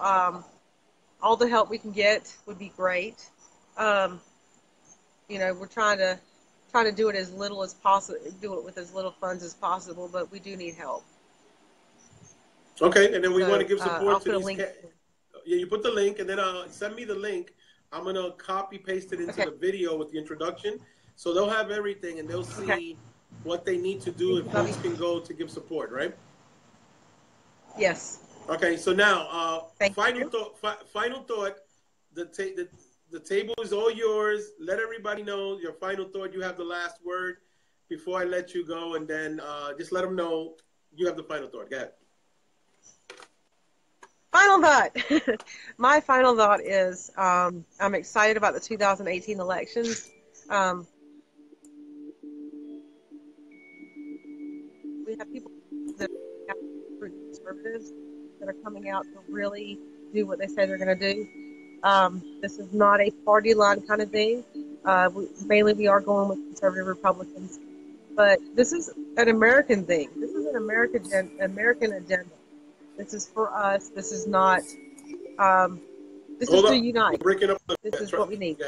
all the help we can get would be great. We're trying to do it as little as possible, do it with as little funds as possible, but we do need help. Okay, and then we want to give support to these. Yeah, you put the link, and then send me the link. I'm gonna copy paste it into the video with the introduction, so they'll have everything and they'll see what they need to do if folks can go to give support, right? Yes. Okay, so now final thought. The table is all yours. Let everybody know your final thought. You have the last word before I let you go, and then just let them know you have the final thought. Go ahead. Final thought. My final thought is I'm excited about the 2018 elections. We have people that are conservatives that are coming out to really do what they say they're going to do. This is not a party line kind of thing. Mainly we are going with conservative Republicans. But this is an American thing. This is an American agenda. This is for us. This is not. This is to unite. Breaking up this is what we need.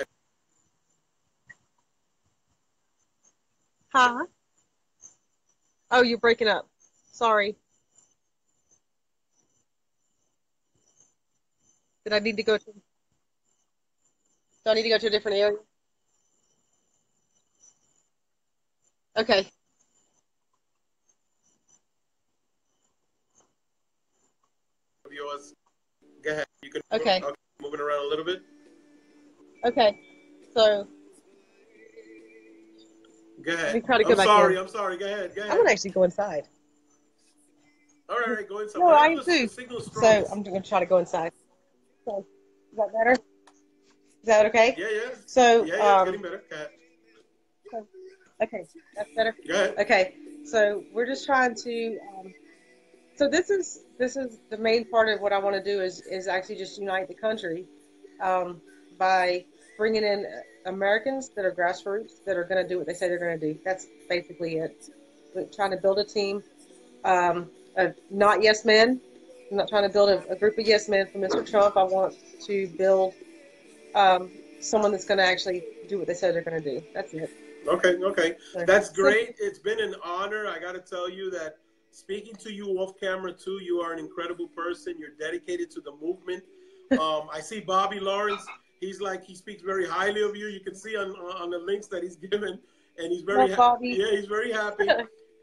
Huh? Oh, you're breaking up. Sorry. Did I need to go to? Do I need to go to a different area? Okay. Yours. Go ahead. You can. Okay. Moving around a little bit. Okay. So. Go ahead. Let me try to go back in. I'm sorry. Go ahead. I'm gonna actually go inside. All right, go inside. No, I am too. So I'm gonna try to go inside. So, is that better? Is that okay? Yeah. So it's getting better. Go ahead. Okay, that's better. Go ahead. Okay, so we're just trying to. So this is the main part of what I want to do is actually just unite the country by bringing in Americans that are grassroots that are going to do what they say they're going to do. That's basically it. We're trying to build a team of not yes men. I'm not trying to build a group of yes men for Mr. Trump. I want to build someone that's going to actually do what they say they're going to do. That's it. Okay. That's great. It's been an honor. I got to tell you that speaking to you off camera too, you are an incredible person. You're dedicated to the movement. I see Bobby Lawrence. He speaks very highly of you. You can see on the links that he's given, and he's very he's very happy.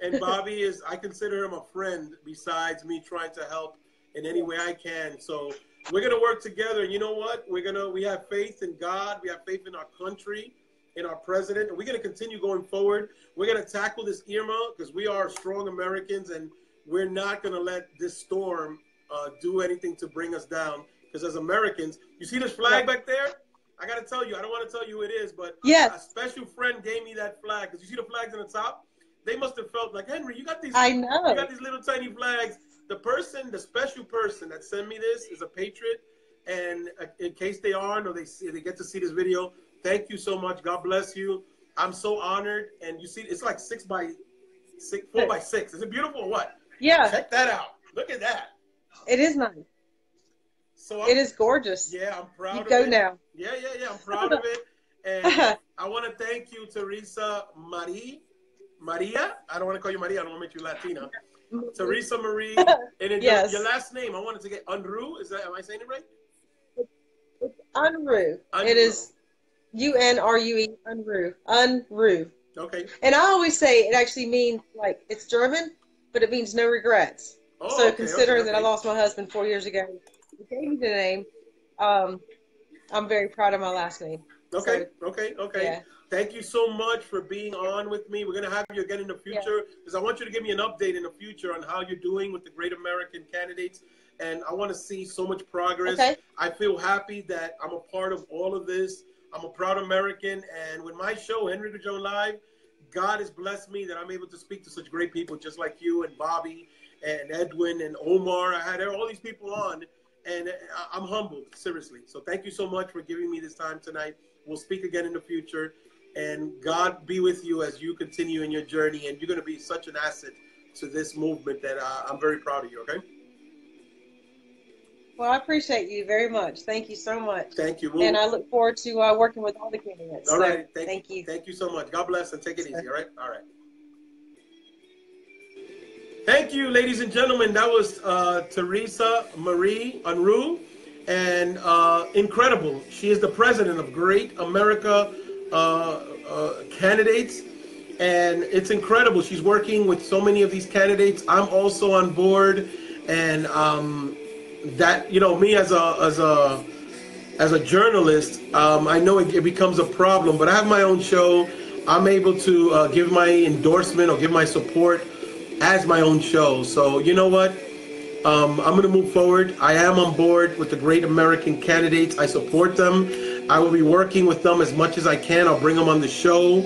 And Bobby I consider him a friend besides me trying to help in any way I can. So we're gonna work together. And you know what? We have faith in God. We have faith in our country, in our president, and we're gonna continue going forward. We're gonna tackle this Irma because we are strong Americans, and we're not gonna let this storm do anything to bring us down. Because as Americans, you see this flag back there? I got to tell you, I don't want to tell you who it is, but a special friend gave me that flag. Because you see the flags on the top? They must have felt like, Henry, you got these. I know. You got these little tiny flags. The special person that sent me this is a patriot. And in case they aren't or they get to see this video, thank you so much. God bless you. I'm so honored. And you see, it's like 4 by 6. Is it beautiful or what? Yeah. Check that out. Look at that. It is nice. So it is gorgeous. Yeah, I'm proud of it. You go now. Yeah. I'm proud of it. And I want to thank you, Teresa Maria. I don't want to call you Maria. I don't want to make you Latina. Teresa Marie. And then Yes. your last name, I wanted to get Unrue. Am I saying it right? It's Unrue. It is Unrue. Unrue. Unrue. Okay. And I always say it actually means, like, it's German, but it means no regrets. Oh, so okay, considering okay. that I lost my husband 4 years ago, he gave me the name. I'm very proud of my last name. Okay, so, okay. Yeah. Thank you so much for being on with me. We're going to have you again in the future because I want you to give me an update in the future on how you're doing with the Great American Candidates. And I want to see so much progress. Okay. I feel happy that I'm a part of all of this. I'm a proud American. And with my show, Unrue Live, God has blessed me that I'm able to speak to such great people just like you and Bobby and Edwin and Omar. I had all these people on, and I'm humbled, seriously. So thank you so much for giving me this time tonight. We'll speak again in the future. And God be with you as you continue in your journey. And you're going to be such an asset to this movement that I'm very proud of you, okay? Well, I appreciate you very much. Thank you so much. Thank you. And I look forward to working with all the candidates. All right. Thank you. Thank you so much. God bless and take it easy, all right? All right. Thank you, ladies and gentlemen. That was Teresa Marie Unrue. And incredible. She is the president of Great America Candidates. And it's incredible. She's working with so many of these candidates. I'm also on board. And that, you know, me as a journalist, I know it becomes a problem. But I have my own show. I'm able to give my endorsement or give my support as my own show. So you know what? I'm going to move forward. I am on board with the Great American Candidates. I support them. I will be working with them as much as I can. I'll bring them on the show.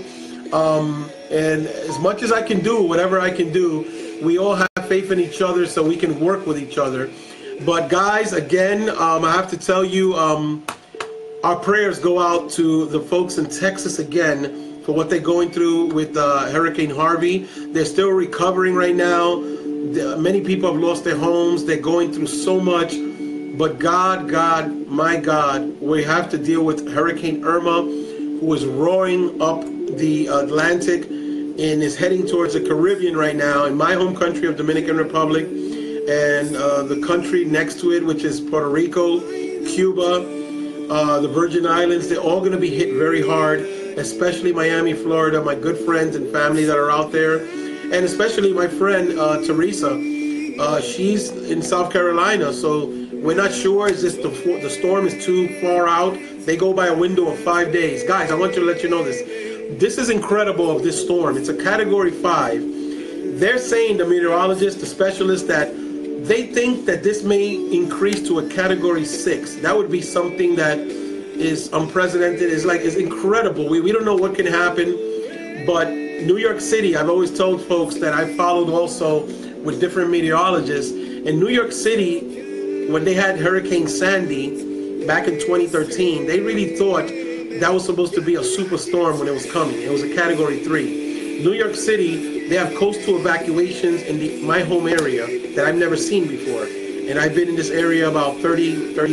And as much as I can do, whatever I can do, we all have faith in each other so we can work with each other. But guys, again, I have to tell you, our prayers go out to the folks in Texas again for what they're going through with Hurricane Harvey. They're still recovering right now. Many people have lost their homes. They're going through so much. But God, my God, we have to deal with Hurricane Irma, who is roaring up the Atlantic and is heading towards the Caribbean right now, in my home country of Dominican Republic, and the country next to it, which is Puerto Rico, Cuba, the Virgin Islands. They're all going to be hit very hard, especially Miami, Florida, my good friends and family that are out there, and especially my friend Teresa. She's in South Carolina, so we're not sure. Is this the storm is too far out? They go by a window of 5 days. Guys, I want to let you know this. This is incredible of this storm. It's a Category 5. They're saying, the meteorologists, the specialists, that they think that this may increase to a Category 6. That would be something that is unprecedented. It's incredible. We don't know what can happen. But New York City, I've always told folks that I followed also with different meteorologists. In New York City, when they had Hurricane Sandy back in 2013, they really thought that was supposed to be a superstorm when it was coming. It was a Category 3. New York City, they have coastal evacuations in my home area that I've never seen before. And I've been in this area about 30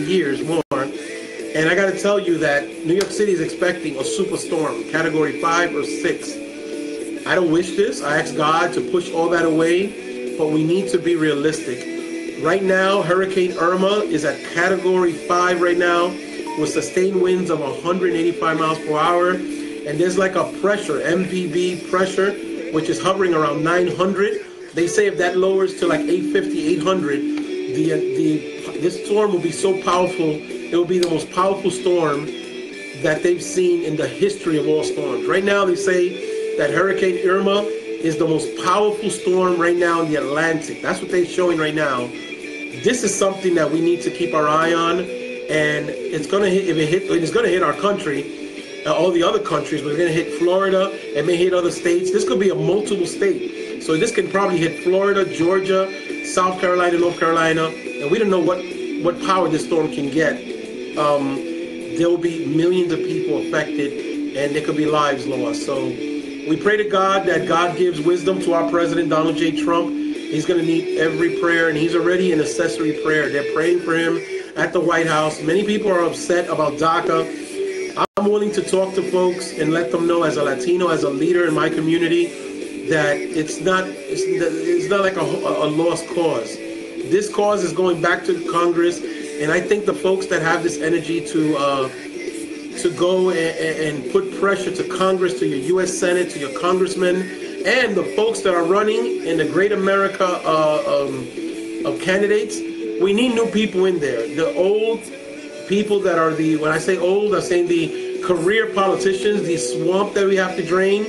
years more. And I got to tell you that New York City is expecting a superstorm, Category 5 or 6. I don't wish this. I ask God to push all that away, but we need to be realistic. Right now, Hurricane Irma is at Category 5 right now, with sustained winds of 185 miles per hour. And there's like a pressure, MPB pressure, which is hovering around 900. They say if that lowers to like 850, 800, this storm will be so powerful. It will be the most powerful storm that they've seen in the history of all storms. Right now, they say that Hurricane Irma is the most powerful storm right now in the Atlantic. That's what they're showing right now. This is something that we need to keep our eye on. And it's going to hit, it's going to hit our country, all the other countries. We're going to hit Florida. It may hit other states. This could be a multiple state. So this can probably hit Florida, Georgia, South Carolina, North Carolina. And we don't know what power this storm can get. There will be millions of people affected, and there could be lives lost. So we pray to God that God gives wisdom to our President, Donald J. Trump. He's going to need every prayer, and he's already an accessory prayer. They're praying for him at the White House. Many people are upset about DACA. I'm I'm willing to talk to folks and let them know, as a Latino, as a leader in my community, that it's not like a lost cause. This cause is going back to Congress, and I think the folks that have this energy to go and put pressure to Congress, to your U.S. Senate, to your congressmen, and the folks that are running in the Great America of candidates, we need new people in there. The old people that are when I say old, I'm saying the career politicians, the swamp that we have to drain.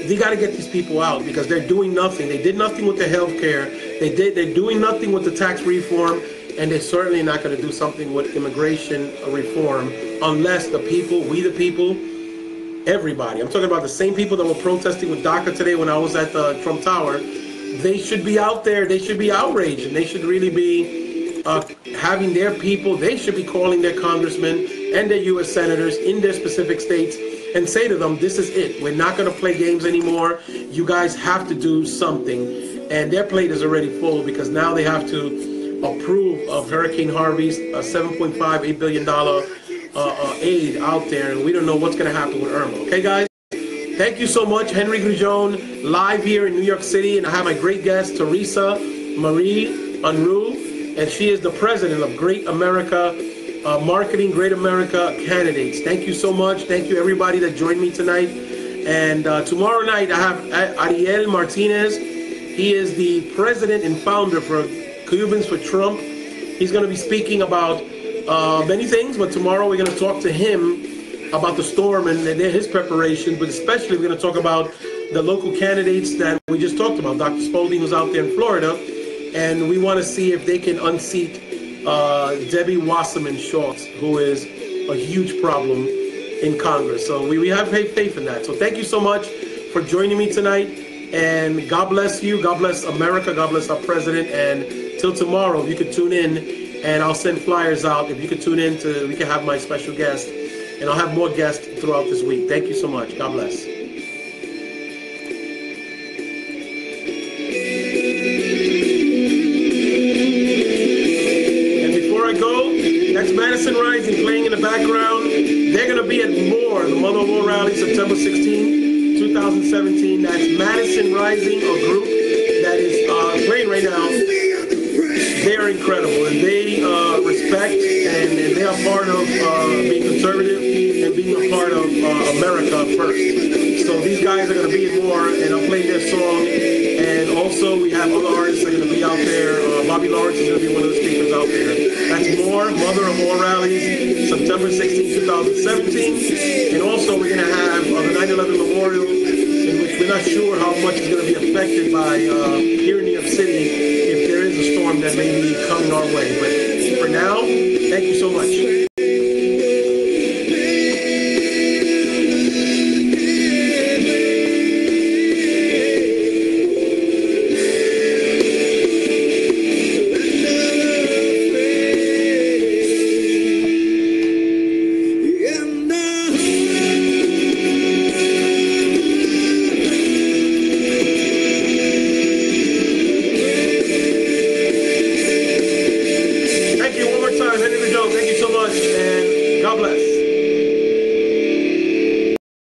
We got to get these people out because they're doing nothing. They did nothing with the health care. They're doing nothing with the tax reform, and they're certainly not going to do something with immigration reform unless the people, we the people, everybody. I'm talking about the same people that were protesting with DACA today when I was at the Trump Tower. They should be out there. They should be outraged, and they should really be having their people. They should be calling their congressmen and their U.S. senators in their specific states and say to them, this is it. We're not going to play games anymore. You guys have to do something. And their plate is already full because now they have to approve of Hurricane Harvey's $7.58 billion aid out there. And we don't know what's going to happen with Irma. Okay, guys? Thank you so much. Henry Grigion, live here in New York City. And I have my great guest, Teresa Marie Unrue. And she is the president of Great America Marketing Great America Candidates. Thank you so much. Thank you, everybody that joined me tonight. And tomorrow night, I have Ariel Martinez. He is the president and founder for Cubans for Trump. He's going to be speaking about many things, but tomorrow we're going to talk to him about the storm and his preparation, but especially we're going to talk about the local candidates that we just talked about. Dr. Spalding was out there in Florida, and we want to see if they can unseat Debbie Wasserman Schultz, who is a huge problem in Congress. So we have faith in that. So thank you so much for joining me tonight. And God bless you. God bless America. God bless our president. And till tomorrow, if you could tune in, and I'll send flyers out. If you could tune in, we can have my special guest. And I'll have more guests throughout this week. Thank you so much. God bless. That's Madison Rising playing in the background. They're going to be at More, the Mother of War Rally, September 16, 2017. That's Madison Rising, a group that is playing right now. They are incredible, and they respect, and they are part of being conservative and being a part of America first. So these guys are going to be at More, and I'll play their song. And also, we have other artists that are going to be out there. Bobby Lawrence is going to be one of the speakers out there. That's More, Mother of All Rallies, September 16, 2017. And also, we're going to have the 9/11 Memorial, in which we're not sure how much is going to be affected by here in New York City if there is a storm that may be coming our way. But for now, thank you so much.